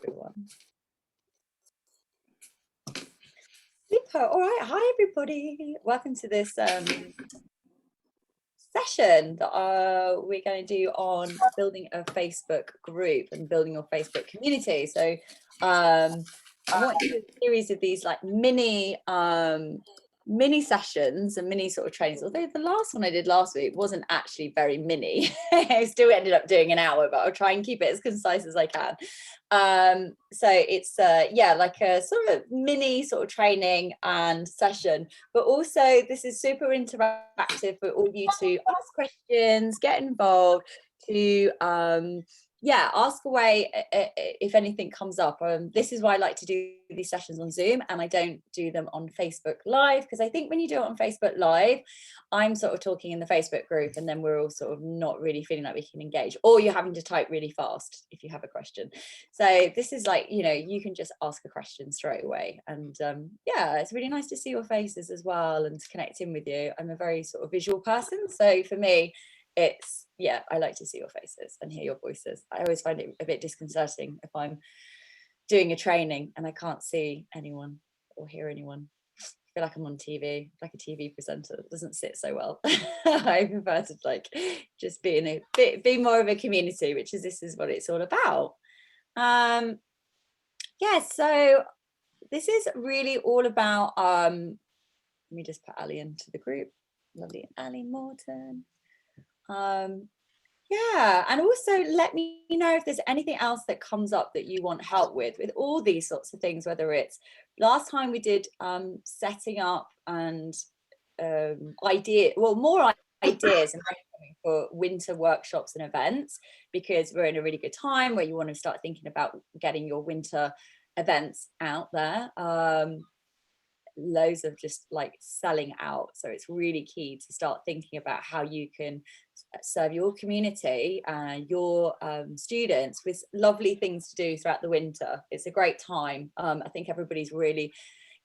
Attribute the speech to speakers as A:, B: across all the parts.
A: everyone. Super. All right. Hi, everybody. Welcome to this session that we're going to do on building a Facebook group and building your Facebook community. So I want to do a series of these like mini sessions and mini sort of trainings, although the last one I did last week wasn't actually very mini. I still ended up doing an hour, but I'll try and keep it as concise as I can. So it's yeah, like a sort of mini sort of training and session, but also this is super interactive for all of you to ask questions, get involved, to yeah, ask away if anything comes up. This is why I like to do these sessions on Zoom, and I don't do them on Facebook Live, because I think when you do it on Facebook Live, I'm sort of talking in the Facebook group and then we're all sort of not really feeling like we can engage, or you're having to type really fast if you have a question. So this is like, you know, you can just ask a question straight away. And yeah, it's really nice to see your faces as well and to connect in with you. I'm a very sort of visual person, so for me, it's, yeah, I like to see your faces and hear your voices. I always find it a bit disconcerting if I'm doing a training and I can't see anyone or hear anyone. I feel like I'm on TV, like a TV presenter. It doesn't sit so well. I prefer to like just be in a bit, be more of a community, which is, this is what it's all about. Yeah, so this is really all about let me just put Ali into the group. Lovely Ali Morton. Yeah, and also let me know if there's anything else that comes up that you want help with all these sorts of things, whether it's last time we did setting up and more ideas and for winter workshops and events, because we're in a really good time where you want to start thinking about getting your winter events out there. Loads of just like selling out, so it's really key to start thinking about how you can serve your community and your students with lovely things to do throughout the winter. It's a great time. I think everybody's really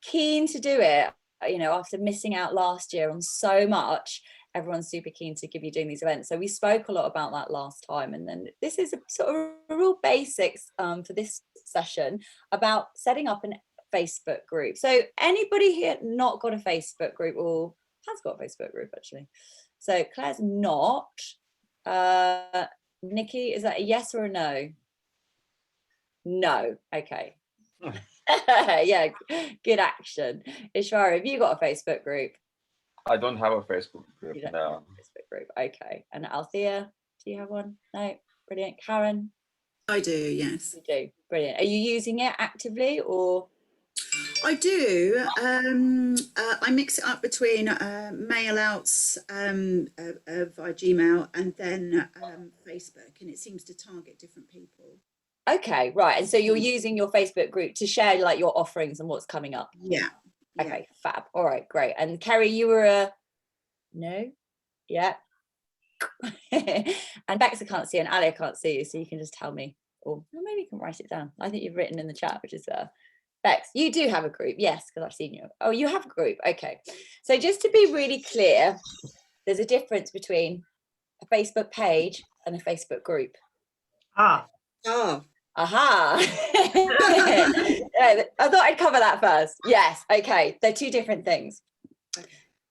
A: keen to do it, you know, after missing out last year on so much. Everyone's super keen to give you doing these events, so we spoke a lot about that last time, and then this is a sort of real basics for this session about setting up an Facebook group. So anybody here not got a Facebook group, or has got a Facebook group actually? So Claire's not. Nikki, is that a yes or a no? No. Okay. Yeah, good action. Ishwara, have you got a Facebook group?
B: I don't have a Facebook group.
A: You don't
B: No.
A: have a Facebook group. Okay. And Althea, do you have one? No. Brilliant. Karen?
C: I do, yes.
A: You do. Brilliant. Are you using it actively or?
C: I do. I mix it up between mail outs via Gmail and then Facebook, and it seems to target different people.
A: Okay, right. And so you're using your Facebook group to share like your offerings and what's coming up?
C: Yeah.
A: Okay, fab. All right, great. And Kerry, you were a no? Yeah. And Bex, I can't see, and Ali, I can't see you, so you can just tell me, or maybe you can write it down. I think you've written in the chat, which is Bex, you do have a group, yes, because I've seen you. Oh, you have a group, okay. So just to be really clear, there's a difference between a Facebook page and a Facebook group.
C: Oh.
A: Aha. I thought I'd cover that first. Yes, okay, they're two different things. Okay.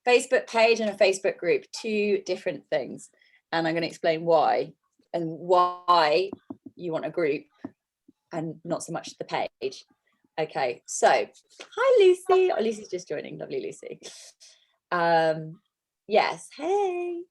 A: Facebook page and a Facebook group, two different things. And I'm going to explain why, and why you want a group and not so much the page. Okay, so hi Lucy. Oh, Lucy's just joining. Lovely Lucy. Yes, hey.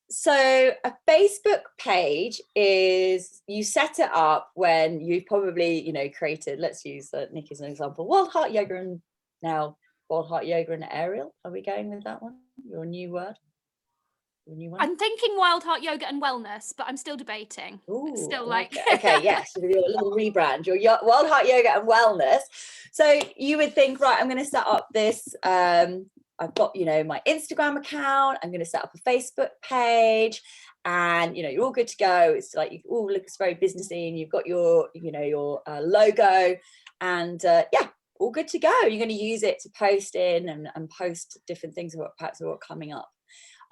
A: So a Facebook page is, you set it up when you've probably, you know, created, let's use Nikki as an example, Wild Heart Yoga, and now Wild Heart Yoga and Ariel. Are we going with that one? Your new word? Your new one?
D: I'm thinking Wild Heart Yoga and Wellness, but I'm still debating.
A: Ooh,
D: it's still like
A: okay, yes, your little rebrand, your Wild Heart Yoga and Wellness. So you would think, right, I'm going to set up this. I've got, you know, my Instagram account. I'm going to set up a Facebook page, and you know, you're all good to go. It's like it all looks very businessy, and you've got your, you know, your logo, and yeah, all good to go. You're going to use it to post in and post different things about perhaps what are coming up.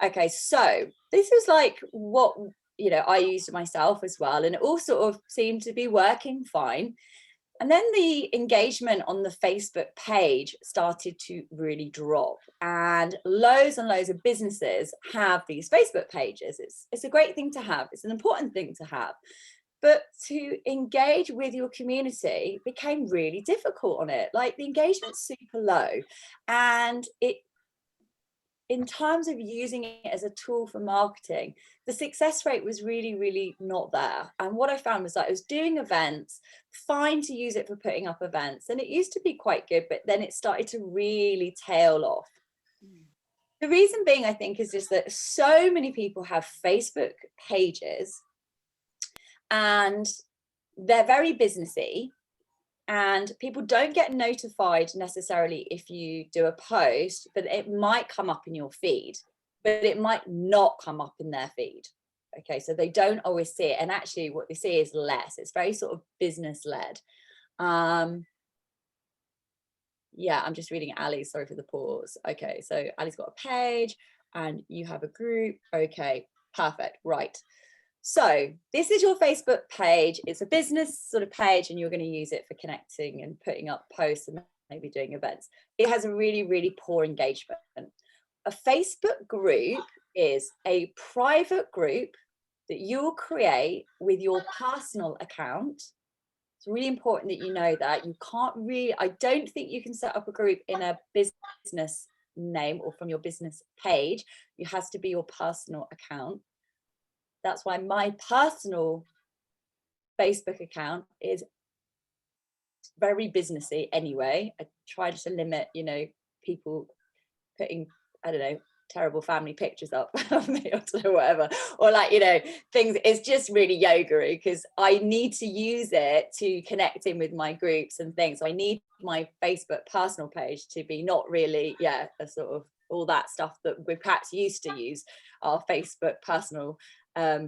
A: Okay, so this is like what you know, I used it myself as well, and it all sort of seemed to be working fine. And then the engagement on the Facebook page started to really drop, and loads of businesses have these Facebook pages. It's a great thing to have. It's an important thing to have. But to engage with your community became really difficult on it. Like, the engagement's super low, and it, in terms of using it as a tool for marketing, the success rate was really not there. And what I found was that I was doing events, fine to use it for putting up events, and it used to be quite good, but then it started to really tail off. The reason being, I think, is just that so many people have Facebook pages and they're very businessy, and people don't get notified necessarily if you do a post, but it might come up in your feed, but it might not come up in their feed. Okay, so they don't always see it, and actually what they see is less. It's very sort of business led. Yeah, I'm just reading Ali, sorry for the pause. Okay, so Ali's got a page and you have a group. Okay, perfect, right. So this is your Facebook page. It's a business sort of page, and you're going to use it for connecting and putting up posts and maybe doing events. It has a really poor engagement. A Facebook group is a private group that you'll create with your personal account. It's really important that you know that. You can't really, I don't think you can set up a group in a business name or from your business page. It has to be your personal account. That's why my personal Facebook account is very businessy anyway. I try to limit, you know, people putting, I don't know, terrible family pictures up of me or whatever, or like, you know, things. It's just really yoga-y because I need to use it to connect in with my groups and things. So I need my Facebook personal page to be not really, yeah, a sort of all that stuff that we perhaps used to use our Facebook personal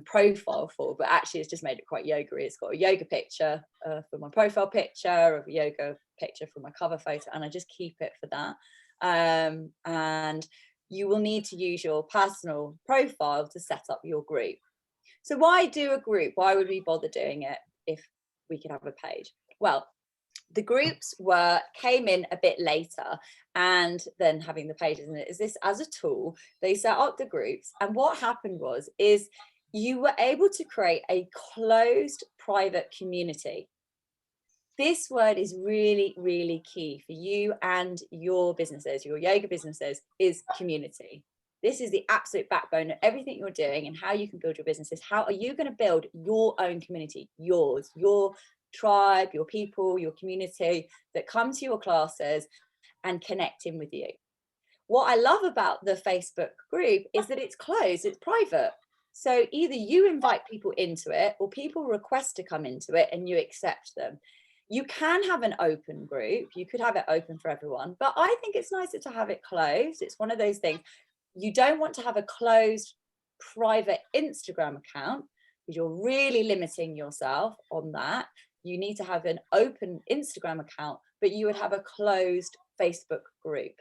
A: profile for, but actually it's just made it quite yoga-y. It's got a yoga picture for my profile picture, a yoga picture for my cover photo, and I just keep it for that. And you will need to use your personal profile to set up your group. So why do a group? Why would we bother doing it if we could have a page? Well, the groups came in a bit later, and then having the pages, and is this as a tool, they set up the groups, and what happened is you were able to create a closed private community. This word is really key for you and your businesses, your yoga businesses, is community. This is the absolute backbone of everything you're doing and how you can build your businesses. How are you going to build your own community, yours, your tribe, your people, your community that come to your classes and connect in with you? What I love about the Facebook group is that it's closed, it's private. So either you invite people into it or people request to come into it and you accept them. You can have an open group. You could have it open for everyone, but I think it's nicer to have it closed. It's one of those things. You don't want to have a closed private Instagram account because you're really limiting yourself on that. You need to have an open Instagram account, but you would have a closed Facebook group.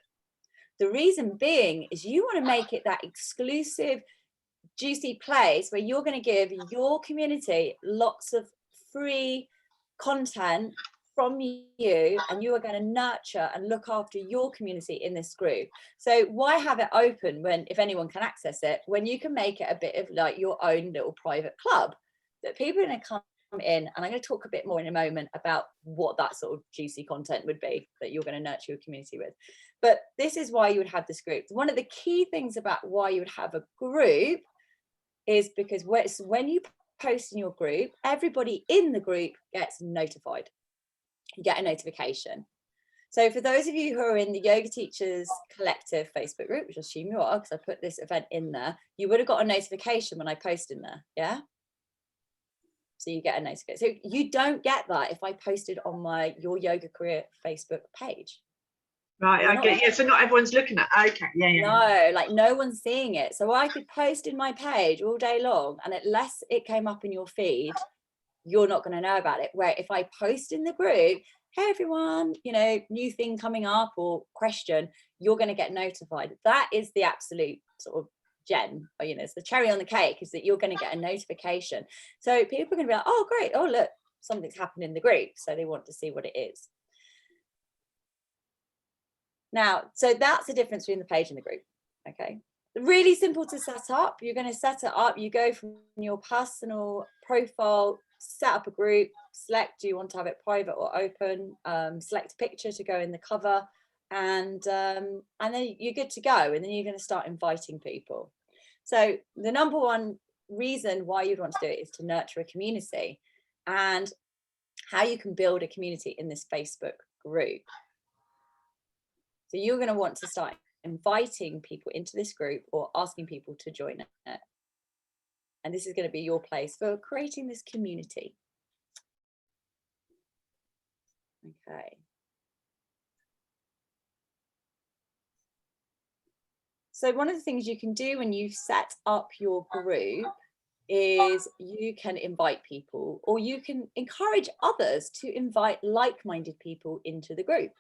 A: The reason being is you want to make it that exclusive, juicy place where you're going to give your community lots of free content from you, and you are going to nurture and look after your community in this group. So why have it open when, if anyone can access it, when you can make it a bit of like your own little private club that people are going to come in, and I'm going to talk a bit more in a moment about what that sort of juicy content would be that you're going to nurture your community with. But this is why you would have this group. One of the key things about why you would have a group is because when you post in your group, everybody in the group gets notified. You get a notification. So for those of you who are in the Yoga Teachers Collective Facebook group, which I assume you are because I put this event in there, you would have got a notification when I post in there, yeah? So you get a notification. So you don't get that if I posted on my Your Yoga Career Facebook page.
E: Right, I get, yeah, so not everyone's looking at, okay, yeah.
A: No, like no one's seeing it. So I could post in my page all day long, and unless it came up in your feed, you're not going to know about it. Where if I post in the group, hey everyone, you know, new thing coming up or question, you're going to get notified. That is the absolute sort of Jen, or, it's the cherry on the cake is that you're going to get a notification. So people are going to be like, oh, great. Oh, look, something's happened in the group. So they want to see what it is. Now, so that's the difference between the page and the group. Okay. Really simple to set up. You're going to set it up. You go from your personal profile, set up a group, select, do you want to have it private or open, select a picture to go in the cover, and then you're good to go. And then you're going to start inviting people. So the number one reason why you'd want to do it is to nurture a community, and how you can build a community in this Facebook group. So you're going to want to start inviting people into this group or asking people to join it. And this is going to be your place for creating this community. Okay. So one of the things you can do when you set up your group is you can invite people, or you can encourage others to invite like-minded people into the group.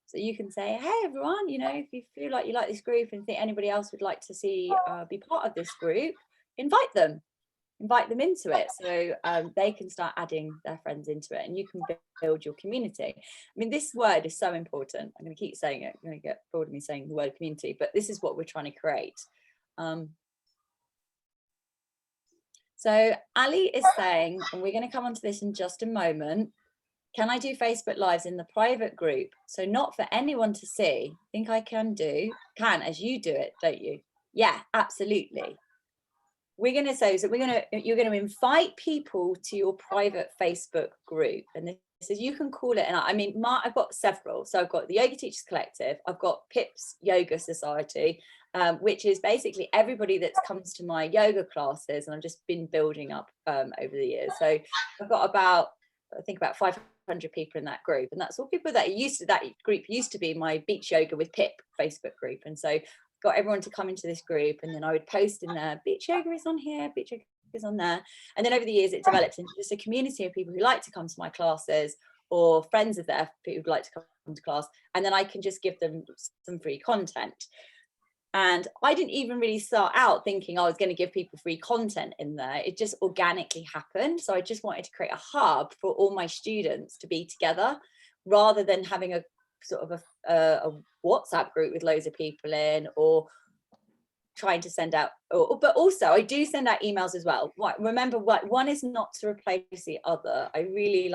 A: So you can say, hey, everyone, if you feel like you like this group and think anybody else would like to see be part of this group, invite them into it. So they can start adding their friends into it, and you can build your community. I mean, this word is so important. I'm going to keep saying it. I'm going to get bored of me saying the word community, but this is what we're trying to create. So Ali is saying, and we're going to come onto this in just a moment, can I do Facebook Lives in the private group? So not for anyone to see. I think I can as you do it, don't you? Yeah, absolutely. We're going to say, so you're going to invite people to your private Facebook group. And this is, you can call it, and I mean, I've got several. So I've got the Yoga Teachers Collective. I've got Pip's Yoga Society, which is basically everybody that comes to my yoga classes. And I've just been building up over the years. So I've got about 500 people in that group, and that's all people that group used to be my Beach Yoga with Pip Facebook group. And so got everyone to come into this group, and then I would post in there, Beach Yoga is on here, Beach Yoga is on there. And then over the years it developed into just a community of people who like to come to my classes, or friends of theirs who'd like to come to class, and then I can just give them some free content. And I didn't even really start out thinking I was going to give people free content in there. It just organically happened. So I just wanted to create a hub for all my students to be together, rather than having a sort of a WhatsApp group with loads of people in, or trying to send out, but also I do send out emails as well. Remember, one is not to replace the other. I really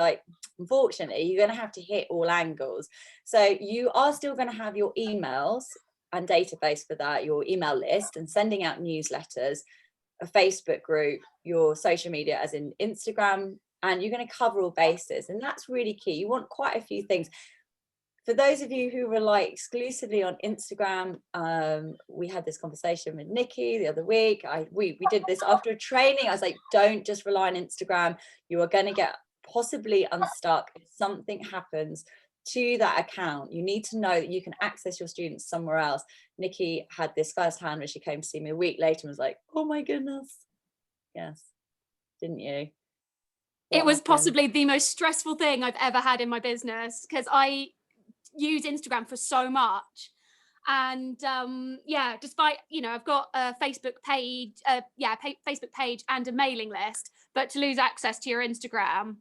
A: unfortunately, you're going to have to hit all angles. So you are still going to have your emails and database for that, your email list, and sending out newsletters, a Facebook group, your social media as in Instagram, and you're going to cover all bases. And that's really key. You want quite a few things. For those of you who were exclusively on Instagram, we had this conversation with Nikki the other week. We did this after a training. I was like, don't just rely on Instagram. You are going to get possibly unstuck if something happens to that account. You need to know that you can access your students somewhere else. Nikki had this firsthand when she came to see me a week later and was like, oh my goodness. Yes, didn't you?
D: It was possibly the most stressful thing I've ever had in my business, because I use Instagram for so much. And despite, I've got a Facebook page, Facebook page and a mailing list, but to lose access to your Instagram,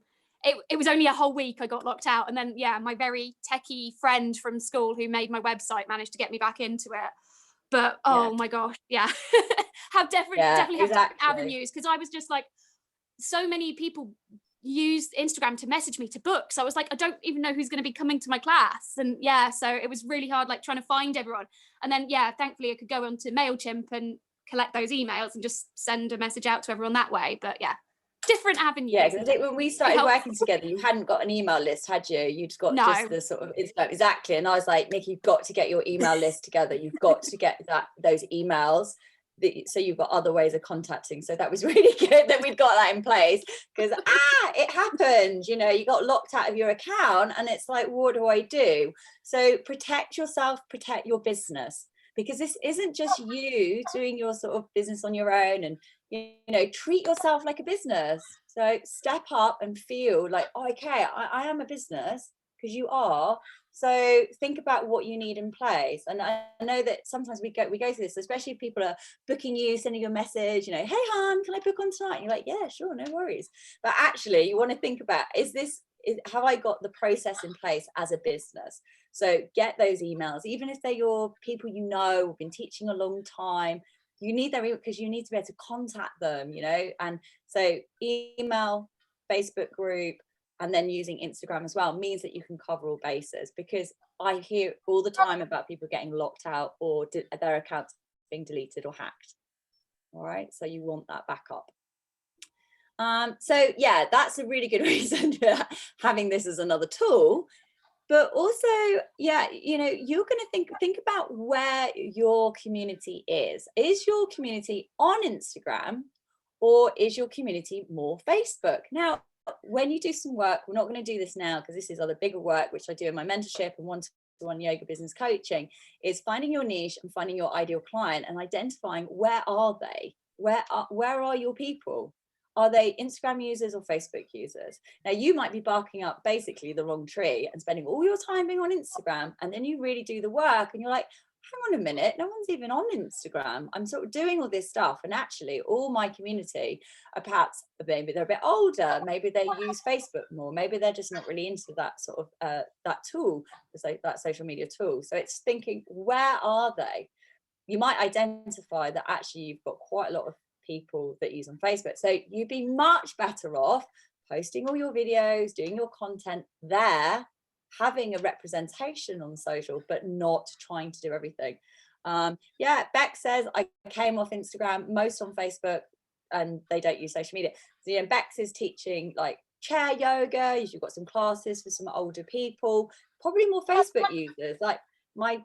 D: it was only a whole week I got locked out. And then, my very techie friend from school who made my website managed to get me back into it. But, my gosh, definitely have different avenues, because I was just like, so many people use Instagram to message me to book. So I was like, I don't even know who's going to be coming to my class. And so it was really hard, trying to find everyone. And then, thankfully I could go onto MailChimp and collect those emails and just send a message out to everyone that way. But different avenues. Yeah,
A: because I think when we started working together, you hadn't got an email list, had you? You'd got just the sort of Instagram. Exactly. And I was like, Nikki, you've got to get your email list together. You've got to get those emails. So you've got other ways of contacting. So that was really good that we'd got that in place, because it happened, you got locked out of your account, and it's like, what do I do? So protect yourself, protect your business, because this isn't just you doing your sort of business on your own, and treat yourself like a business. So step up and feel like, okay, I am a business, because you are. So think about what you need in place. And I know that sometimes we go through this, especially if people are booking you, sending you a message, you know, hey hon, can I book on tonight? And you're like, yeah, sure, no worries. But actually you want to think about, have I got the process in place as a business? So get those emails, even if they're your people you know, have been teaching a long time, you need their email because you need to be able to contact them, you know. And so email, Facebook group, and then using Instagram as well means that you can cover all bases, because I hear all the time about people getting locked out or their accounts being deleted or hacked. All right, so you want that backup. So yeah, that's a really good reason for having this as another tool. But also, yeah, you know, you're going to think about where your community is. Is your community on Instagram, or is your community more Facebook? Now, when you do some work, we're not going to do this now because this is other bigger work, which I do in my mentorship and one-to-one yoga business coaching, is finding your niche and finding your ideal client and identifying where are they? Where are your people? Are they Instagram users or Facebook users? Now, you might be barking up basically the wrong tree and spending all your time being on Instagram, and then you really do the work and you're like, hang on a minute, no one's even on Instagram. I'm sort of doing all this stuff, and actually all my community are perhaps, maybe they're a bit older, maybe they use Facebook more, maybe they're just not really into that sort of that tool, that social media tool. So it's thinking, where are they? You might identify that actually you've got quite a lot of people that use on Facebook, so you'd be much better off posting all your videos, doing your content there, having a representation on social, but not trying to do everything. Yeah, Beck says I came off Instagram, most on Facebook, and they don't use social media. So yeah, Bex is teaching like chair yoga. You've got some classes for some older people, probably more Facebook users. Like my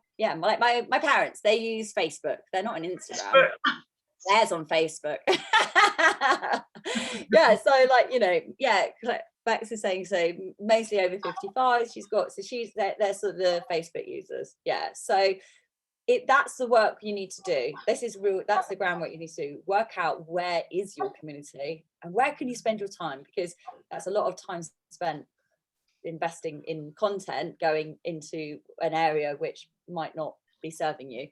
A: parents, they use Facebook. They're not on Instagram. Theirs on Facebook. Yeah, so like, you know, yeah, Bex is saying, so mostly over 55. They're sort of the Facebook users. Yeah, so that's the work you need to do. That's the groundwork you need to do. Work out where is your community and where can you spend your time, because that's a lot of time spent investing in content going into an area which might not be serving you.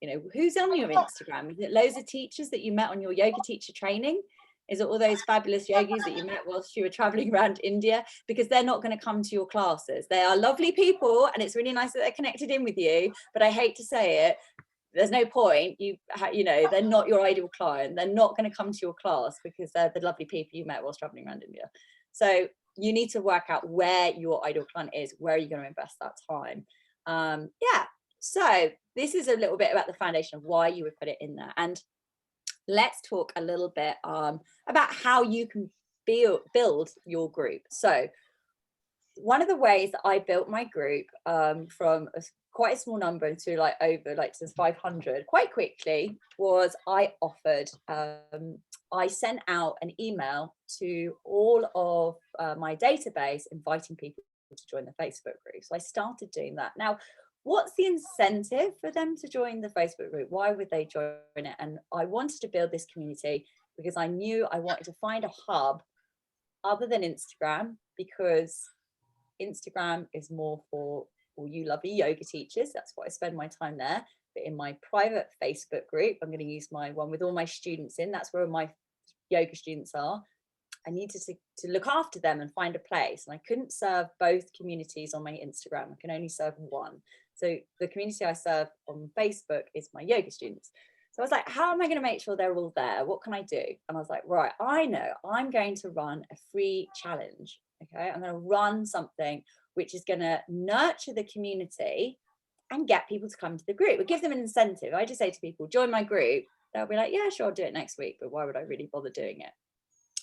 A: You know, who's on your Instagram? Is it loads of teachers that you met on your yoga teacher training? Is it all those fabulous yogis that you met whilst you were traveling around India? Because they're not going to come to your classes. They are lovely people and it's really nice that they're connected in with you, but I hate to say it, there's no point. You know, they're not your ideal client. They're not going to come to your class because they're the lovely people you met whilst traveling around India. So you need to work out where your ideal client is, where are you going to invest that time? Yeah. So this is a little bit about the foundation of why you would put it in there. And let's talk a little bit about how you can build your group. So one of the ways that I built my group from quite a small number to like over like to 500 quite quickly was I sent out an email to all of my database inviting people to join the Facebook group. So I started doing that. Now, what's the incentive for them to join the Facebook group? Why would they join it? And I wanted to build this community because I knew I wanted to find a hub other than Instagram, because Instagram is more for all you lovely yoga teachers. That's why I spend my time there. But in my private Facebook group, I'm going to use my one with all my students in. That's where my yoga students are. I needed to look after them and find a place. And I couldn't serve both communities on my Instagram. I can only serve one. So the community I serve on Facebook is my yoga students. So I was like, how am I going to make sure they're all there? What can I do? And I was like, right, I know I'm going to run a free challenge. Okay, I'm going to run something which is going to nurture the community and get people to come to the group. It gives them an incentive. I just say to people, join my group. They'll be like, yeah, sure, I'll do it next week. But why would I really bother doing it?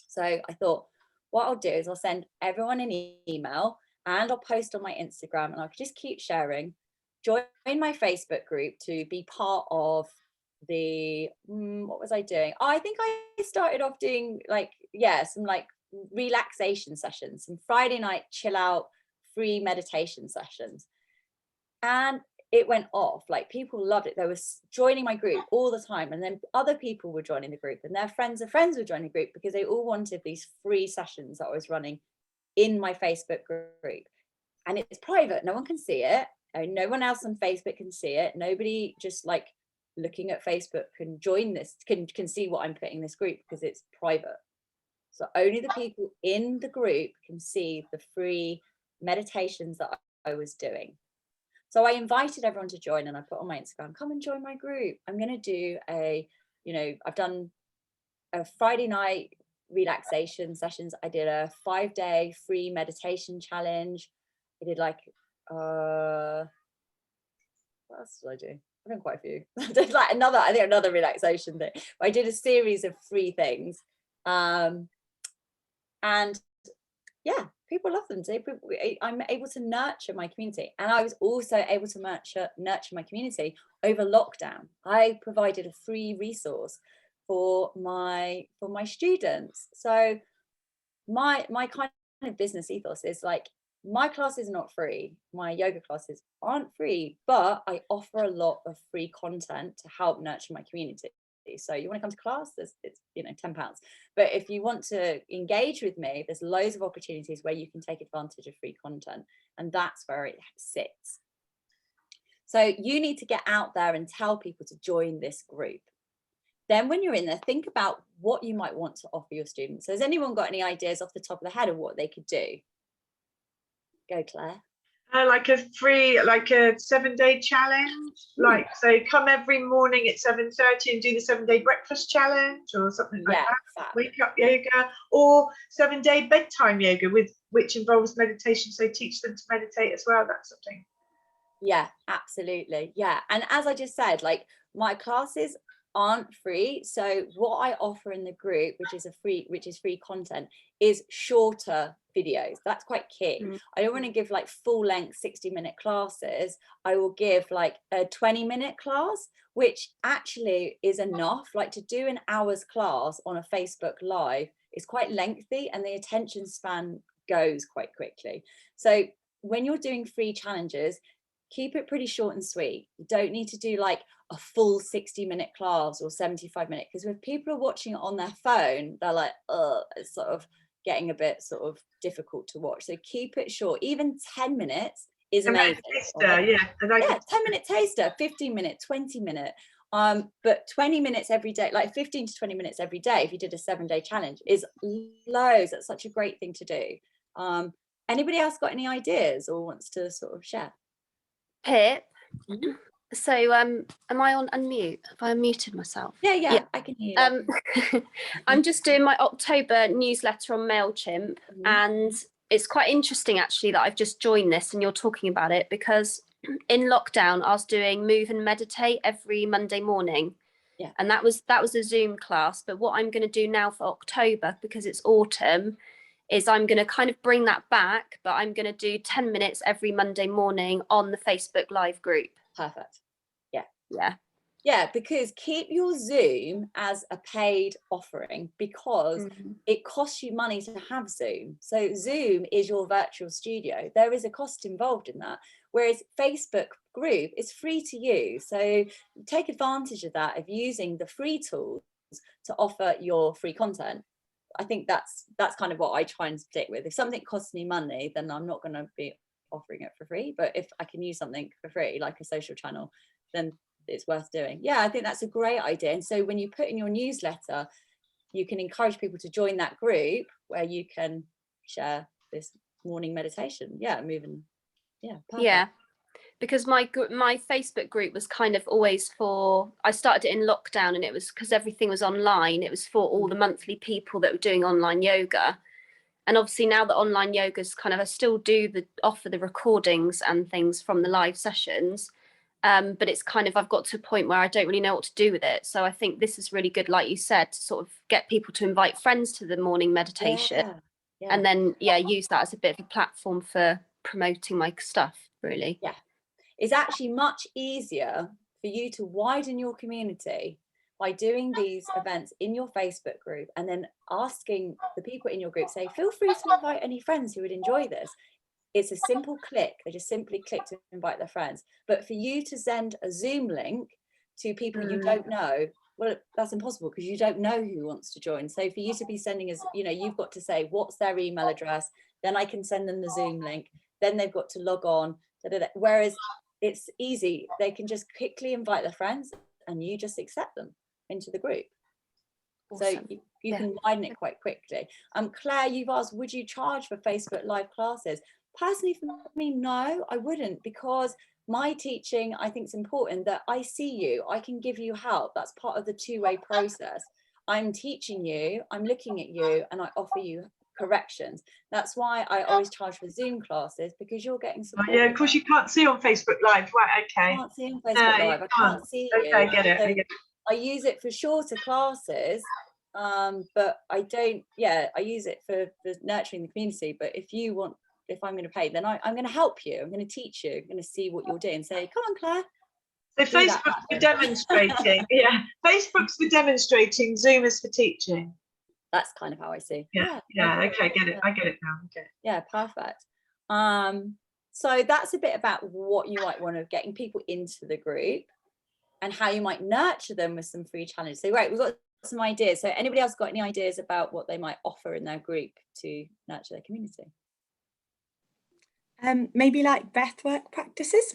A: So I thought, what I'll do is I'll send everyone an email and I'll post on my Instagram and I'll just keep sharing. Join my Facebook group to be part of the, what was I doing? Oh, I think I started off doing some relaxation sessions, some Friday night chill out free meditation sessions. And it went off, like people loved it. They were joining my group all the time. And then other people were joining the group and their friends of friends were joining the group because they all wanted these free sessions that I was running in my Facebook group. and it's private. No one can see it. No one else on Facebook can see it. Nobody just like looking at Facebook can join this, can see what I'm putting in this group, because it's private. So only the people in the group can see the free meditations that I was doing. So I invited everyone to join, and I put on my Instagram, come and join my group. I'm going to do I've done a Friday night relaxation sessions. I did a 5-day free meditation challenge. I did like, what else did I do? I've done quite a few. I did like another relaxation thing. But I did a series of free things. And yeah, people love them. I'm able to nurture my community, and I was also able to nurture my community over lockdown. I provided a free resource for my students. So my kind of business ethos is like, my class is not free, my yoga classes aren't free, but I offer a lot of free content to help nurture my community. So you want to come to class, it's £10. But if you want to engage with me, there's loads of opportunities where you can take advantage of free content, and that's where it sits. So you need to get out there and tell people to join this group. Then when you're in there, think about what you might want to offer your students. So has anyone got any ideas off the top of the head of what they could do? Go, Claire.
E: Like a 7-day challenge, like, so come every morning at 7:30 and do the 7-day breakfast challenge or something like that.
A: Exactly.
E: Wake up yoga, or 7-day bedtime yoga, which involves meditation, so teach them to meditate as well. That's something.
A: Yeah, absolutely. Yeah. And as I just said, like, my classes aren't free. So what I offer in the group, which is free content, is shorter videos. That's quite key. I don't want to give like full length 60-minute classes. I will give like a 20-minute class, which actually is enough. Like, to do an hour's class on a Facebook Live is quite lengthy, and the attention span goes quite quickly. So when you're doing free challenges, keep it pretty short and sweet. You don't need to do like a full 60-minute class or 75-minute, because when people are watching it on their phone, they're like, it's sort of getting a bit sort of difficult to watch. So keep it short. Even 10 minutes is amazing.
E: Yeah,
A: 10-minute taster, 15-minute, 20-minute. But 20 minutes every day, like 15 to 20 minutes every day, if you did a 7-day challenge, is loads. That's such a great thing to do. Anybody else got any ideas or wants to sort of share?
F: Pip, so am I on unmute? Have I unmuted myself?
A: Yeah, I can hear you.
F: I'm just doing my October newsletter on MailChimp, and it's quite interesting actually that I've just joined this and you're talking about it, because in lockdown I was doing Move and Meditate every Monday morning.
A: Yeah.
F: And that was a Zoom class. But what I'm going to do now for October, because it's autumn, is I'm going to kind of bring that back, but I'm going to do 10 minutes every Monday morning on the Facebook Live group.
A: Perfect.
F: Yeah,
A: because keep your Zoom as a paid offering, because it costs you money to have Zoom. So Zoom is your virtual studio. There is a cost involved in that. Whereas Facebook group is free to use. So take advantage of that, of using the free tools to offer your free content. I think that's kind of what I try and stick with. If something costs me money, then I'm not going to be offering it for free. But if I can use something for free, like a social channel, then it's worth doing. Yeah, I think that's a great idea. And so when you put in your newsletter, you can encourage people to join that group where you can share this morning meditation. Yeah, moving. Yeah, perfect.
F: Yeah. Because my Facebook group was kind of always for, I started it in lockdown, and it was because everything was online. It was for all the monthly people that were doing online yoga. And obviously now that online yoga is kind of, I still do offer the recordings and things from the live sessions. But it's kind of, I've got to a point where I don't really know what to do with it. So I think this is really good, like you said, to sort of get people to invite friends to the morning meditation.
A: Yeah.
F: And then, use that as a bit of a platform for promoting my stuff, really.
A: Yeah. It's actually much easier for you to widen your community by doing these events in your Facebook group, and then asking the people in your group, say, feel free to invite any friends who would enjoy this. It's a simple click. They just simply click to invite their friends. But for you to send a Zoom link to people you don't know, well, that's impossible, because you don't know who wants to join. So for you to be sending us, you've got to say, what's their email address? Then I can send them the Zoom link. then they've got to log on, whereas it's easy, they can just quickly invite their friends and you just accept them into the group.
F: Awesome.
A: So you can widen it quite quickly. Claire, you've asked, would you charge for Facebook Live classes? Personally, for me, no, I wouldn't, because my teaching, I think it's important that I see you, I can give you help. That's part of the two-way process. I'm teaching you, I'm looking at you, and I offer you corrections. That's why I always charge for Zoom classes, because you're getting support.
E: Yeah, of course you can't see on Facebook Live, right? Okay.
A: I can't see on Facebook Live. I can't see you.
E: Okay, I get it.
A: So
E: I get it.
A: I use it for shorter classes, but I don't. Yeah, I use it for nurturing the community. But if you want, if I'm going to pay, then I'm going to help you. I'm going to teach you. I'm going to see what you're doing. Say, come on, Claire.
E: So Facebook's for demonstrating. Yeah, Facebook's for demonstrating. Zoom is for teaching.
A: That's kind of how I see.
E: Yeah. Okay, I get it. I get it now. Okay.
A: Yeah, perfect. So that's a bit about what you might want to getting people into the group and how you might nurture them with some free challenges. So right, we've got some ideas. So anybody else got any ideas about what they might offer in their group to nurture their community?
G: Maybe like breathwork practices.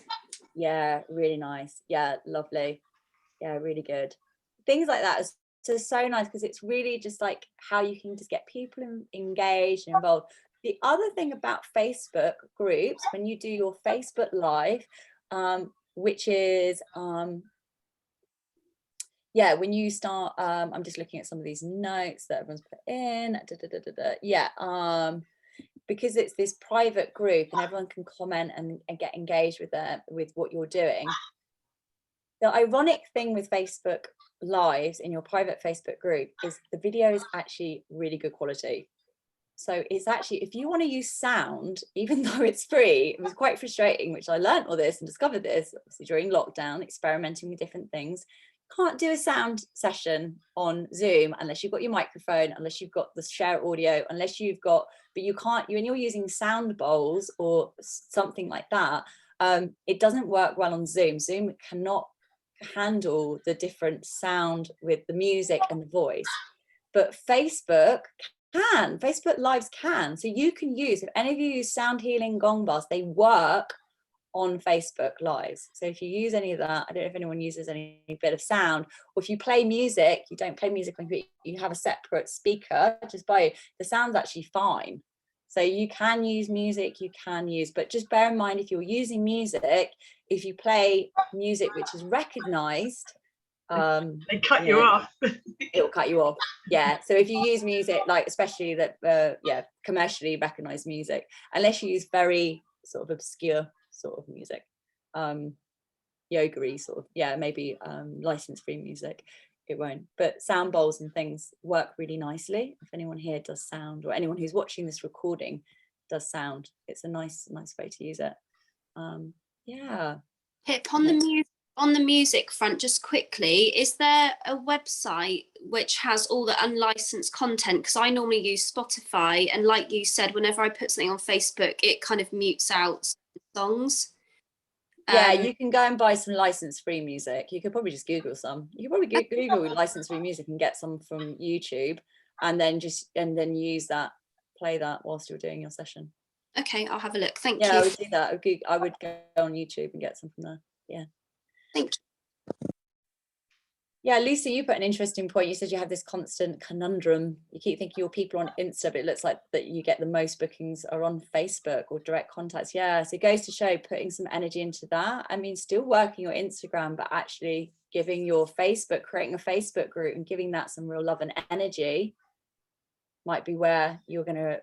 A: Yeah, really nice. Yeah, lovely. Yeah, really good. Things like that is just so nice, because it's really just like how you can just get people engaged and involved. The other thing about Facebook groups, when you do your Facebook Live, which is yeah, when you start, I'm just looking at some of these notes that everyone's put in. Yeah, because it's this private group and everyone can comment and get engaged with what you're doing. The ironic thing with Facebook Lives in your private Facebook group is the video is actually really good quality. So it's actually, if you want to use sound, even though it's free, it was quite frustrating, which I learned all this and discovered this obviously during lockdown, experimenting with different things. Can't do a sound session on Zoom unless you've got your microphone, unless you've got the share audio, unless you've got, but you can't, when you're using sound bowls or something like that, it doesn't work well on Zoom. Zoom cannot handle the different sound with the music and the voice, but Facebook can. Facebook Lives can. So you can use, if any of you use sound healing gong bars, they work on Facebook Lives. So if you use any of that, I don't know if anyone uses any bit of sound, or if you play music, you don't play music on you have a separate speaker just by the sound's actually fine. So you can use music, you can use, but just bear in mind, if you're using music, if you play music which is recognized,
E: they cut you off.
A: It'll cut you off. Yeah. So if you use music, like especially that, yeah, commercially recognized music, unless you use very sort of obscure sort of music, yoga-y sort of, yeah, maybe license-free music, it won't. But sound bowls and things work really nicely. If anyone here does sound, or anyone who's watching this recording does sound, it's a nice way to use it. Yeah.
F: Pip, on the music front, just quickly, is there a website which has all the unlicensed content? Because I normally use Spotify, and like you said, whenever I put something on Facebook, it kind of mutes out songs.
A: Yeah, you can go and buy some license-free music. You could probably just Google some. You could probably Google license-free music and get some from YouTube, and then use that, play that whilst you're doing your session.
F: Okay, I'll have a look. Thank you.
A: Yeah, I would do that. I would go on YouTube and get some from there. Yeah.
F: Thank you.
A: Yeah, Lucy, you put an interesting point. You said you have this constant conundrum. You keep thinking your people on Insta, but it looks like that you get the most bookings are on Facebook or direct contacts. Yeah, so it goes to show putting some energy into that. I mean, still working your Instagram, but actually giving your Facebook, creating a Facebook group and giving that some real love and energy might be where you're going to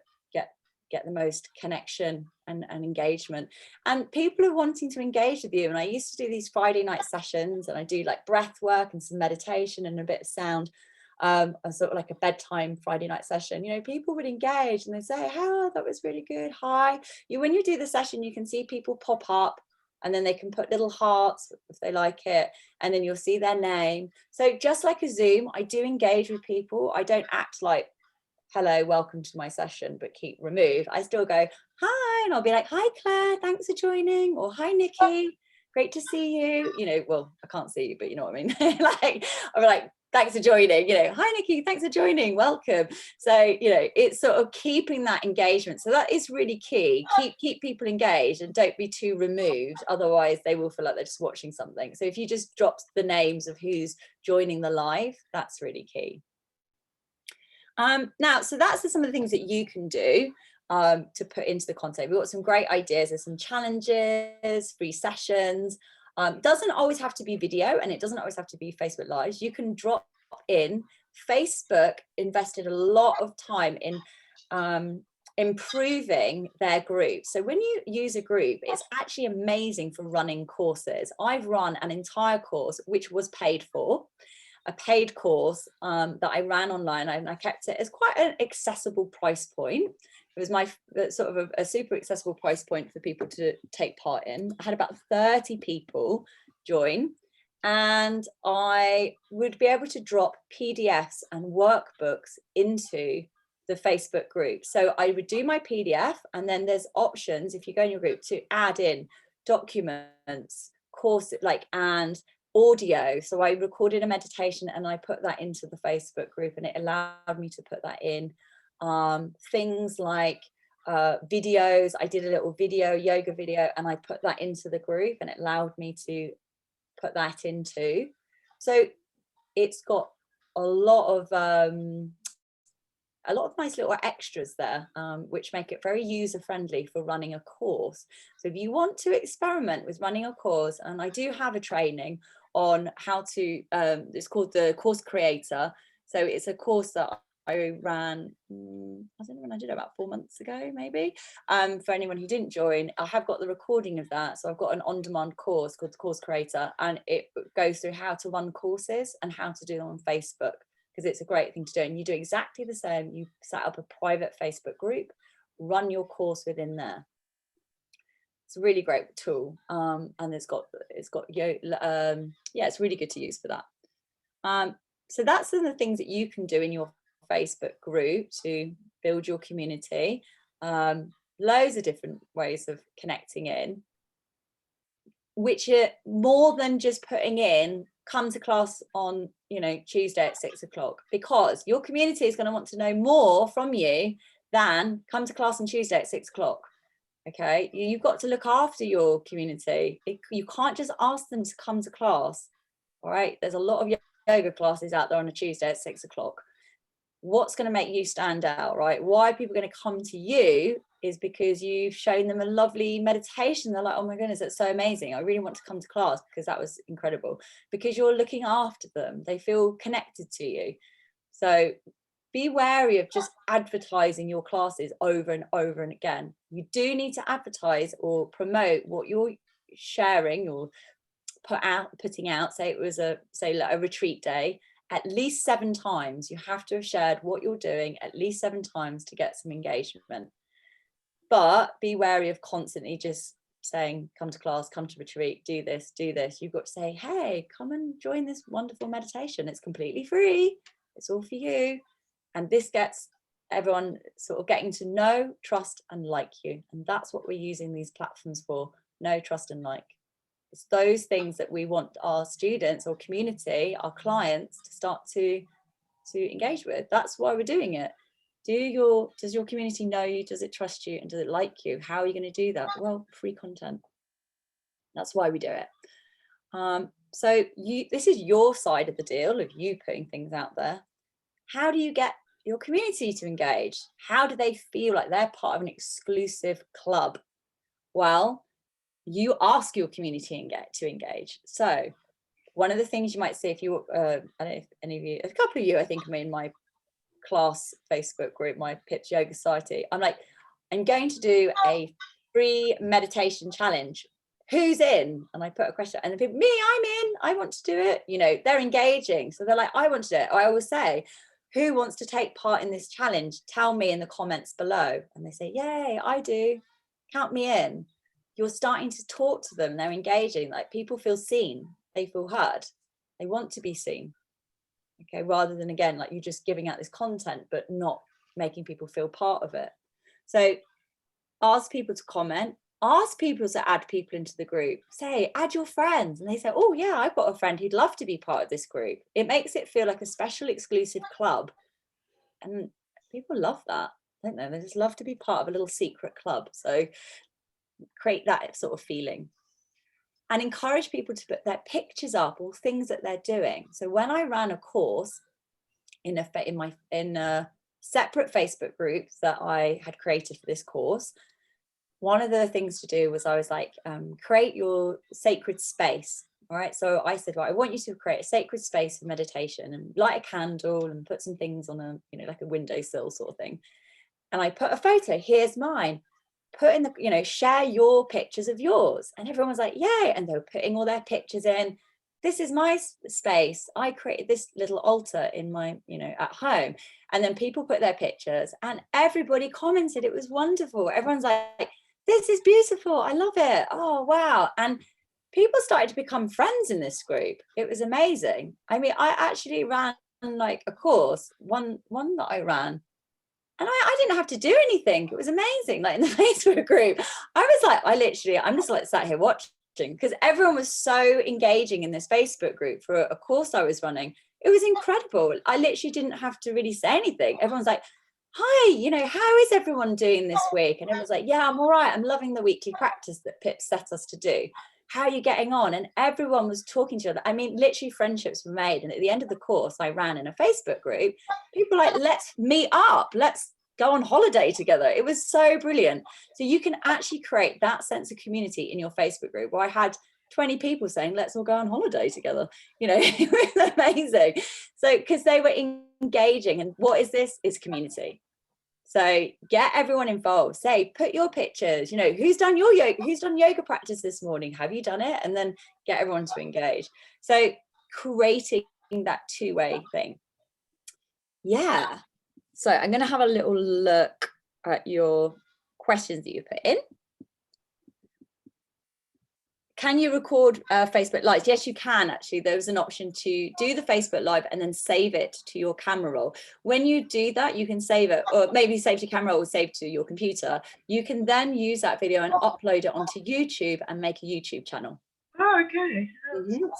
A: get the most connection and engagement. And people are wanting to engage with you. And I used to do these Friday night sessions, and I do like breath work and some meditation and a bit of sound, sort of like a bedtime Friday night session. You know, people would engage and they'd say, oh, that was really good. Hi. When you do the session, you can see people pop up, and then they can put little hearts if they like it, and then you'll see their name. So just like a Zoom, I do engage with people. I don't act like, hello, welcome to my session, but keep removed. I still go, hi, and I'll be like, hi, Claire, thanks for joining, or hi, Nikki. great to see you. You know, well, I can't see you, but you know what I mean. Like, I'm like, thanks for joining, you know, hi Nikki, thanks for joining, welcome. So, you know, it's sort of keeping that engagement. So that is really key. Keep people engaged and don't be too removed. Otherwise they will feel like they're just watching something. So if you just drop the names of who's joining the live, that's really key. Now, so that's some of the things that you can do to put into the content. We've got some great ideas. There's some challenges, free sessions. Doesn't always have to be video, and it doesn't always have to be Facebook Lives. You can drop in. Facebook invested a lot of time in improving their group. So when you use a group, it's actually amazing for running courses. I've run an entire course which was paid for, a paid course that I ran online, and I kept it as quite an accessible price point. It was my sort of a super accessible price point for people to take part in. I had about 30 people join, and I would be able to drop PDFs and workbooks into the Facebook group. So I would do my PDF, and then there's options if you go in your group to add in documents, courses, like, and audio. So I recorded a meditation and I put that into the Facebook group, and it allowed me to put that in. Things like videos. I did a little yoga video, and I put that into the group, and it allowed me to put that into. So it's got a lot of nice little extras there, which make it very user friendly for running a course. So if you want to experiment with running a course, and I do have a training on how to, it's called the Course Creator. So it's a course that I ran, I don't know when I did it, about 4 months ago, maybe. For anyone who didn't join, I have got the recording of that. So I've got an on-demand course called the Course Creator, and it goes through how to run courses and how to do them on Facebook, because it's a great thing to do. And you do exactly the same. You set up a private Facebook group, run your course within there. It's a really great tool, and it's really good to use for that. So that's some of the things that you can do in your Facebook group to build your community. Loads of different ways of connecting in, which are more than just putting in come to class on, you know, Tuesday at 6 o'clock, because your community is going to want to know more from you than come to class on Tuesday at 6 o'clock. Okay, you've got to look after your community. You can't just ask them to come to class. All right, there's a lot of yoga classes out there on a Tuesday at 6 o'clock. What's going to make you stand out, right? Why people are going to come to you is because you've shown them a lovely meditation. They're like, oh my goodness, that's so amazing. I really want to come to class because that was incredible. Because you're looking after them. They feel connected to you. So be wary of just advertising your classes over and over and again. You do need to advertise or promote what you're sharing or putting out. Say it was a retreat day. At least 7 times. You have to have shared what you're doing at least 7 times to get some engagement. But be wary of constantly just saying, come to class, come to retreat, do this, do this. You've got to say, hey, come and join this wonderful meditation. It's completely free. It's all for you. And this gets everyone sort of getting to know, trust, and like you. And that's what we're using these platforms for. Know, trust, and like. It's those things that we want our students or community, our clients, to start to engage with. That's why we're doing it. Does your community know you? Does it trust you? And does it like you? How are you going to do that? Well, free content. That's why we do it. So this is your side of the deal of you putting things out there. How do you get your community to engage? How do they feel like they're part of an exclusive club? Well, you ask your community to engage. So one of the things you might see if you, I don't know if any of you, a couple of you, I think, I'm in my class Facebook group, my Pips Yoga Society. I'm like, I'm going to do a free meditation challenge. Who's in? And I put a question, and the people, me, I'm in. I want to do it. You know, they're engaging. So they're like, I want to do it. I always say, who wants to take part in this challenge? Tell me in the comments below. And they say, yay, I do. Count me in. You're starting to talk to them. They're engaging. Like, people feel seen. They feel heard. They want to be seen. Okay, rather than, again, like, you're just giving out this content but not making people feel part of it. So ask people to comment, ask people to add people into the group. Say, add your friends. And they say, oh yeah, I've got a friend who'd love to be part of this group. It makes it feel like a special exclusive club. And people love that, don't they? They just love to be part of a little secret club. So create that sort of feeling. And encourage people to put their pictures up or things that they're doing. So when I ran a course in a separate Facebook group that I had created for this course, one of the things to do was I was like, create your sacred space. All right. So I said, well, I want you to create a sacred space for meditation and light a candle and put some things on a, like a windowsill sort of thing. And I put a photo, here's mine, put in the, share your pictures of yours. And everyone was like, yay. And they were putting all their pictures in. This is my space. I created this little altar in my, at home. And then people put their pictures and everybody commented. It was wonderful. Everyone's like, this is beautiful. I love it. Oh, wow. And people started to become friends in this group. It was amazing. I mean, I actually ran like a course, one that I ran, and I didn't have to do anything. It was amazing. Like in the Facebook group, I was like, I'm just like sat here watching because everyone was so engaging in this Facebook group for a course I was running. It was incredible. I literally didn't have to really say anything. Everyone's like, hi, how is everyone doing this week? And everyone's like, yeah, I'm all right. I'm loving the weekly practice that Pip set us to do. How are you getting on? And everyone was talking to each other. I mean, literally friendships were made. And at the end of the course I ran in a Facebook group, people were like, let's meet up. Let's go on holiday together. It was so brilliant. So you can actually create that sense of community in your Facebook group where I had 20 people saying, let's all go on holiday together. It was amazing. So, because they were engaging, and what is this? It's community. So get everyone involved. Say, put your pictures, who's done yoga practice this morning? Have you done it? And then get everyone to engage. So creating that two-way thing. Yeah. So I'm going to have a little look at your questions that you put in. Can you record Facebook Lives? Yes, you can actually. There was an option to do the Facebook Live and then save it to your camera roll. When you do that, you can save it, or maybe save to camera or save to your computer. You can then use that video and upload it onto YouTube and make a YouTube channel.
E: Oh, okay.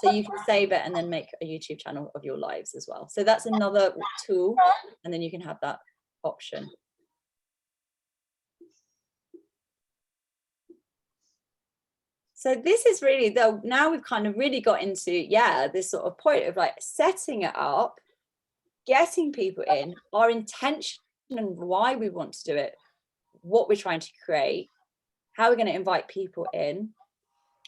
A: So you can save it and then make a YouTube channel of your lives as well. So that's another tool, and then you can have that option. So this is really, though, now we've kind of really got into, this sort of point of like setting it up, getting people in, our intention and why we want to do it, what we're trying to create, how we're going to invite people in,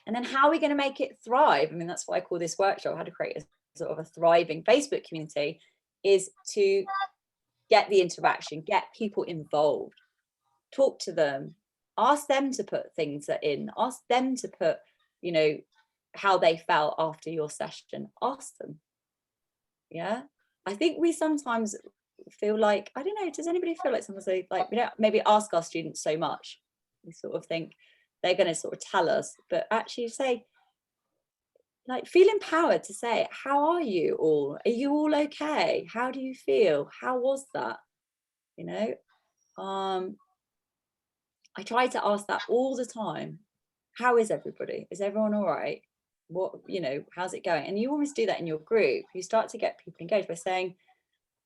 A: and then how we're going to make it thrive. I mean, that's what I call this workshop, how to create a sort of a thriving Facebook community, is to get the interaction, get people involved, talk to them, ask them to put things in, ask them to put, how they felt after your session, ask them. Yeah. I think we sometimes feel like, I don't know, does anybody feel like sometimes we don't maybe ask our students so much? We sort of think they're going to sort of tell us, but actually say, like, feel empowered to say, how are you all? Are you all okay? How do you feel? How was that? I try to ask that all the time. How is everybody? Is everyone all right? What, how's it going? And you always do that in your group. You start to get people engaged by saying,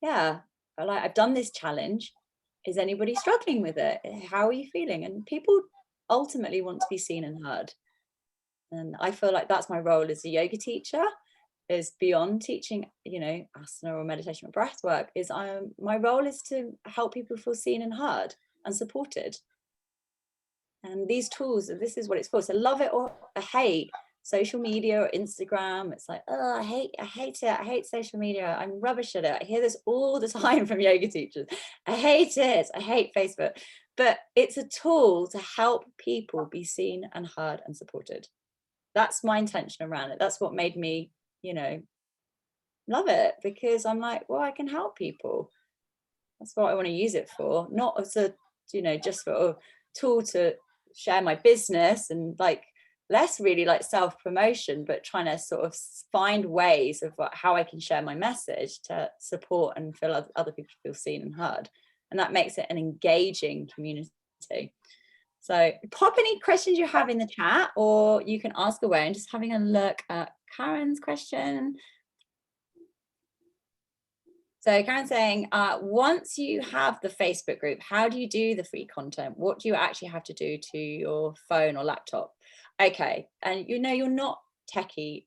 A: yeah, I've done this challenge. Is anybody struggling with it? How are you feeling? And people ultimately want to be seen and heard. And I feel like that's my role as a yoga teacher, is beyond teaching, asana or meditation or breath work, is my role is to help people feel seen and heard and supported. And these tools, this is what it's for. So love it or hate social media or Instagram. It's like, oh, I hate it. I hate social media. I'm rubbish at it. I hear this all the time from yoga teachers. I hate it. I hate Facebook. But it's a tool to help people be seen and heard and supported. That's my intention around it. That's what made me, love it, because I'm like, well, I can help people. That's what I want to use it for, not as a, just for a tool to share my business and like less really like self-promotion, but trying to sort of find ways of how I can share my message to support and feel other people feel seen and heard. And that makes it an engaging community. So pop any questions you have in the chat, or you can ask away. And just having a look at Karen's question. So Karen's saying, once you have the Facebook group, how do you do the free content? What do you actually have to do to your phone or laptop? Okay, and you know, you're not techie.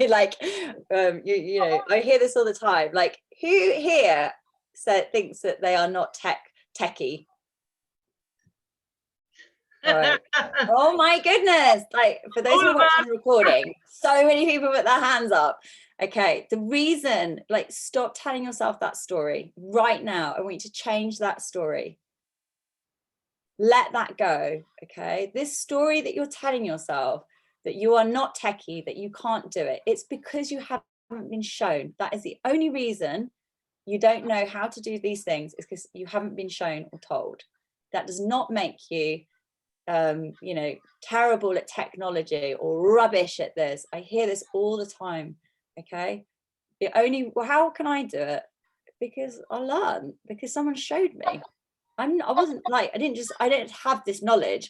A: Like, you know, I hear this all the time. Like, who here thinks that they are not techie? Right. Oh my goodness. Like, for those who are watching the recording, so many people put their hands up. Okay, the reason, like, stop telling yourself that story right now. I want you to change that story. Let that go. Okay, this story that you're telling yourself that you are not techie, that you can't do it, it's because you haven't been shown. That is the only reason you don't know how to do these things, is because you haven't been shown or told. That does not make you you know, terrible at technology or rubbish at this. I hear this all the time. Okay, well, how can I do it? Because I learned, because someone showed me. I wasn't like, I didn't have this knowledge.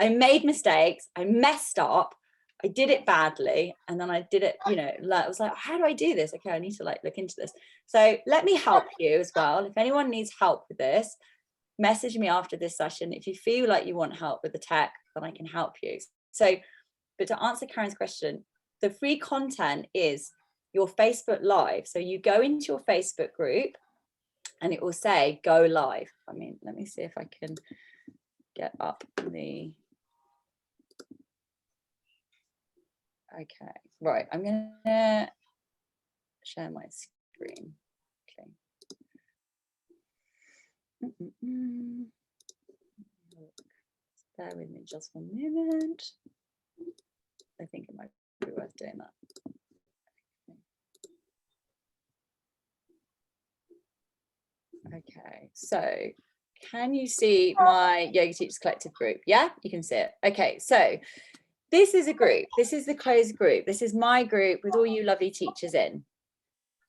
A: I made mistakes, I messed up, I did it badly, and then I did it, you know, like, I was like, how do I do this? Okay, I need to like look into this. So let me help you as well. If anyone needs help with this, message me after this session. If you feel like you want help with the tech, then I can help you. So, but to answer Karen's question, the free content is your Facebook Live. So you go into your Facebook group and it will say go live. I mean, let me see if I can get up the, okay, right, I'm gonna share my screen. Okay. Bear with me just 1 minute. I think it might be worth doing that. Okay, so can you see my Yoga Teachers Collective group? Yeah, you can see it. Okay, so this is a group. This is the closed group. This is my group with all you lovely teachers in.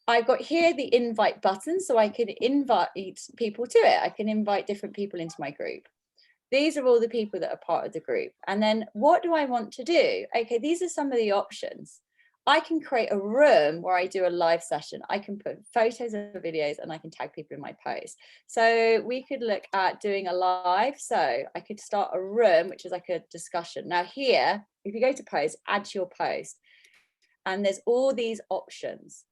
A: I've got here the invite button, so I can invite people to it. I can invite different people into my group. These are all the people that are part of the group. And then what do I want to do? Okay, these are some of the options. I can create a room where I do a live session. I can put photos and videos, and I can tag people in my post. So we could look at doing a live. So I could start a room, which is like a discussion. Now here, if you go to post, add to your post, and there's all these options.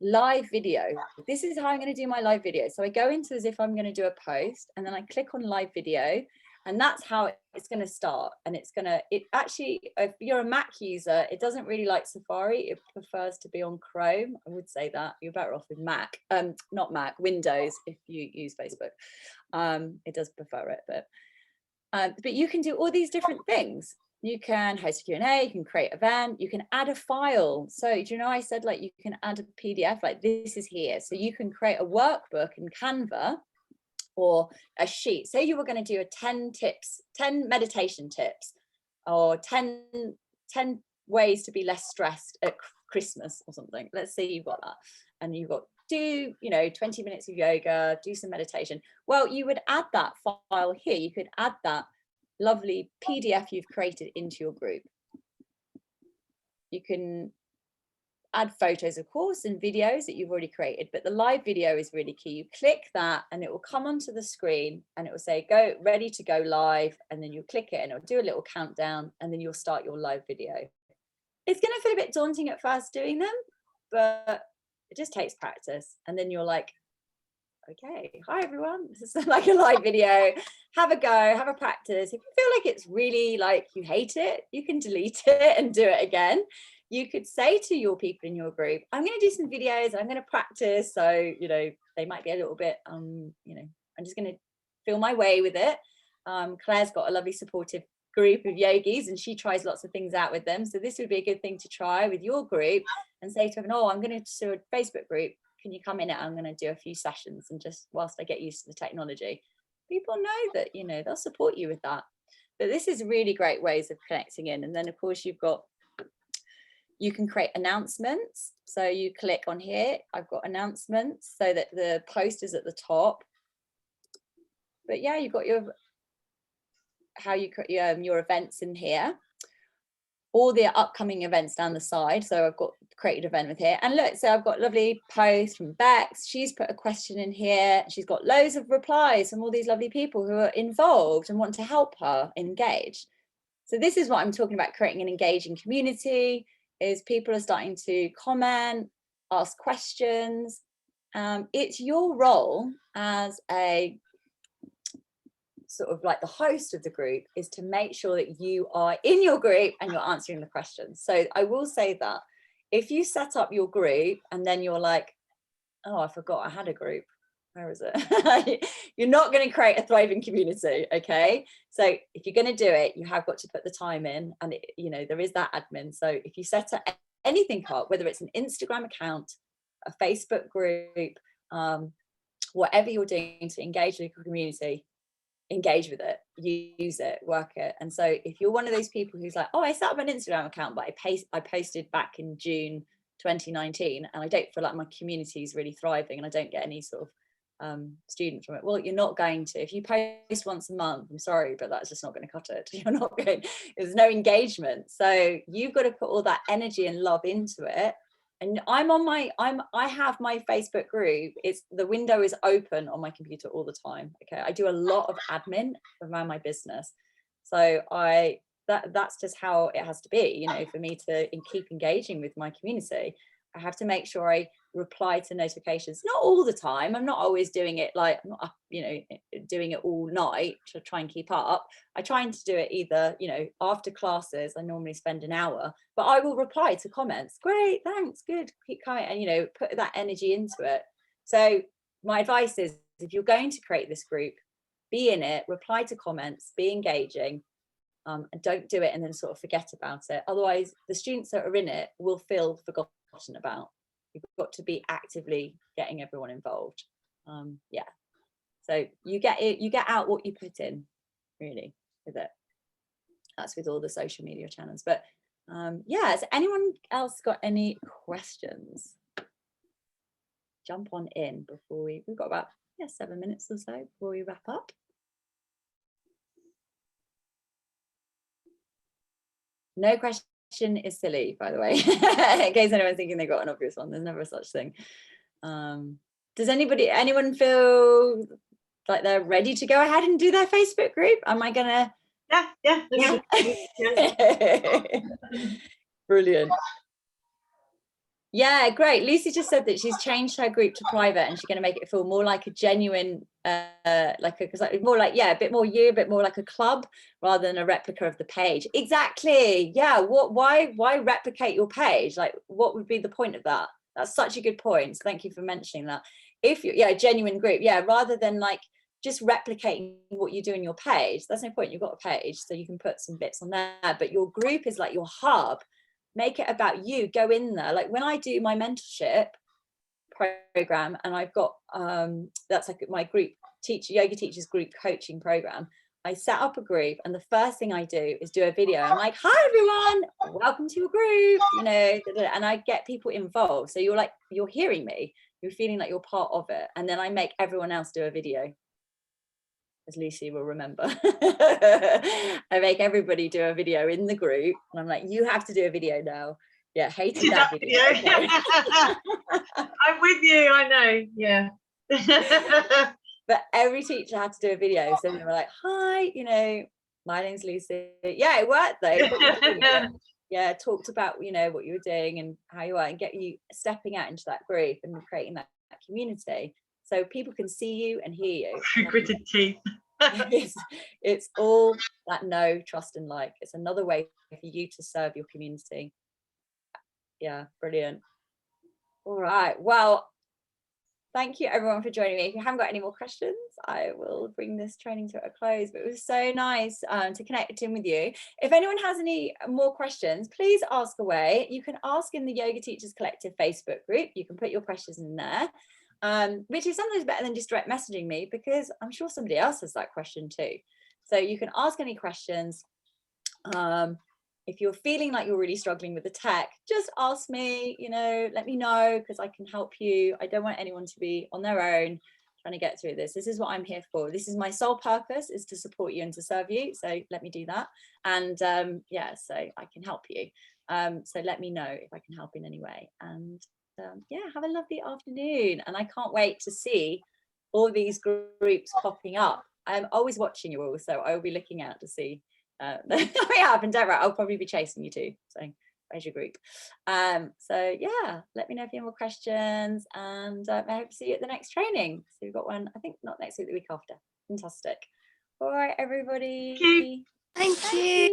A: Live video. This is how I'm going to do my live video. So I go into as if I'm going to do a post, and then I click on live video, and that's how it's going to start. And it's going to, it actually, if you're a Mac user, it doesn't really like Safari. It prefers to be on Chrome. I would say that you're better off with Mac, not Mac, Windows, if you use Facebook. It does prefer it, but you can do all these different things. You can host a Q&A, you can create an event, you can add a file. So do you know, I said like you can add a PDF, like this is here. So you can create a workbook in Canva or a sheet. Say you were going to do a 10 meditation tips, or 10 ways to be less stressed at Christmas or something. Let's say you've got that, and you've got do, you know, 20 minutes of yoga, do some meditation. Well, you would add that file here. You could add that lovely PDF you've created into your group. You can add photos, of course, and videos that you've already created, but the live video is really key. You click that and it will come onto the screen and it will say go, ready to go live, and then you click it and it'll do a little countdown, and then you'll start your live video. It's going to feel a bit daunting at first doing them, but it just takes practice, and then you're like, okay, hi everyone, this is like a live video. Have a go, have a practice. If you feel like it's really like you hate it, you can delete it and do it again. You could say to your people in your group, I'm going to do some videos, I'm going to practice. So, you know, they might be a little bit, you know, I'm just going to feel my way with it. Claire's got a lovely supportive group of yogis, and she tries lots of things out with them. So this would be a good thing to try with your group, and say to them, oh, I'm going to do a Facebook group. Can you come in it? I'm going to do a few sessions, and just whilst I get used to the technology, people know that, you know, they'll support you with that. But this is really great ways of connecting in. And then of course you can create announcements. So you click on here, I've got announcements so that the post is at the top. But yeah, you've got your how you your events in here, all the upcoming events down the side. So I've got created event with here, and look, so I've got lovely post from Bex. She's put a question in here. She's got loads of replies from all these lovely people who are involved and want to help her engage. So this is what I'm talking about, creating an engaging community, is people are starting to comment, ask questions. It's your role as a sort of like the host of the group is to make sure that you are in your group and you're answering the questions. So I will say that if you set up your group and then you're like, oh, I forgot I had a group, where is it? You're not going to create a thriving community. Okay, so if you're going to do it, you have got to put the time in, and it, you know, there is that admin. So if you set up anything up, whether it's an Instagram account, a Facebook group, whatever you're doing to engage with your community, engage with it, use it, work it. And so if you're one of those people who's like, oh, I set up an Instagram account, but I posted back in June 2019 and I don't feel like my community is really thriving and I don't get any sort of students from it. Well, you're not going to. If you post once a month, I'm sorry, but that's just not going to cut it. You're not going, there's no engagement. So you've got to put all that energy and love into it. And I have my Facebook group. The window is open on my computer all the time. Okay, I do a lot of admin around my business, so that's just how it has to be. You know, for me to keep engaging with my community, I have to make sure I reply to notifications. Not all the time. I'm not always doing it like, I'm not, you know, doing it all night to try and keep up. I try to do it either, you know, after classes. I normally spend an hour, but I will reply to comments. Great, thanks, good, keep coming, and you know, put that energy into it. So my advice is, if you're going to create this group, be in it, reply to comments, be engaging, and don't do it and then sort of forget about it. Otherwise, the students that are in it will feel forgotten about. You've got to be actively getting everyone involved. Yeah, so you get out what you put in, really, with it. That's with all the social media channels. But yeah, has anyone else got any questions? Jump on in before we've got about 7 minutes or so before we wrap up. No question is silly, by the way, in case anyone's thinking they got an obvious one. There's never such thing. Does anyone feel like they're ready to go ahead and do their Facebook group? Am I gonna? Yeah. Brilliant. Yeah, great. Lucy just said that she's changed her group to private and she's going to make it feel more like a genuine, more like, yeah, a bit more you, a bit more like a club rather than a replica of the page. Exactly. Yeah. Why replicate your page? Like, what would be the point of that? That's such a good point. So thank you for mentioning that. If you're, a genuine group, rather than like just replicating what you do in your page, that's no point. You've got a page, so you can put some bits on there, but your group is like your hub. Make it about you. Go in there. Like when I do my mentorship program, and I've got that's like my group yoga teachers group coaching program. I set up a group, and the first thing I do is do a video. I'm like, "Hi everyone, welcome to your group," you know, and I get people involved. So you're hearing me. You're feeling like you're part of it, and then I make everyone else do a video. As Lucy will remember. I make everybody do a video in the group, and I'm like, you have to do a video now. Yeah, hated that video. Okay.
E: I'm with you, I know, yeah.
A: But every teacher had to do a video, so they were like, hi, you know, my name's Lucy. Yeah, it worked though. Yeah, talked about, you know, what you were doing and how you are, and get you stepping out into that group and creating that community. So people can see you and hear you.
E: Through gritted teeth.
A: It's all that know, trust and like. It's another way for you to serve your community. Yeah, brilliant. All right. Well, thank you everyone for joining me. If you haven't got any more questions, I will bring this training to a close. But it was so nice to connect in with you. If anyone has any more questions, please ask away. You can ask in the Yoga Teachers Collective Facebook group. You can put your questions in there. Which is sometimes better than just direct messaging me, because I'm sure somebody else has that question too. So you can ask any questions. If you're feeling like you're really struggling with the tech, just ask me, you know, let me know, because I can help you. I don't want anyone to be on their own trying to get through this. This is what I'm here for. This is my sole purpose, is to support you and to serve you. So let me do that. And yeah, so I can help you. So let me know if I can help in any way. And yeah, have a lovely afternoon. And I can't wait to see all these groups popping up. I'm always watching you all, so I will be looking out to see coming up. And don't worry, I'll probably be chasing you too. So where's your group? So yeah, let me know if you have more questions, and I hope to see you at the next training. So we've got one, I think not next week, the week after. Fantastic. All right, everybody.
E: Thank you.
F: Thank you.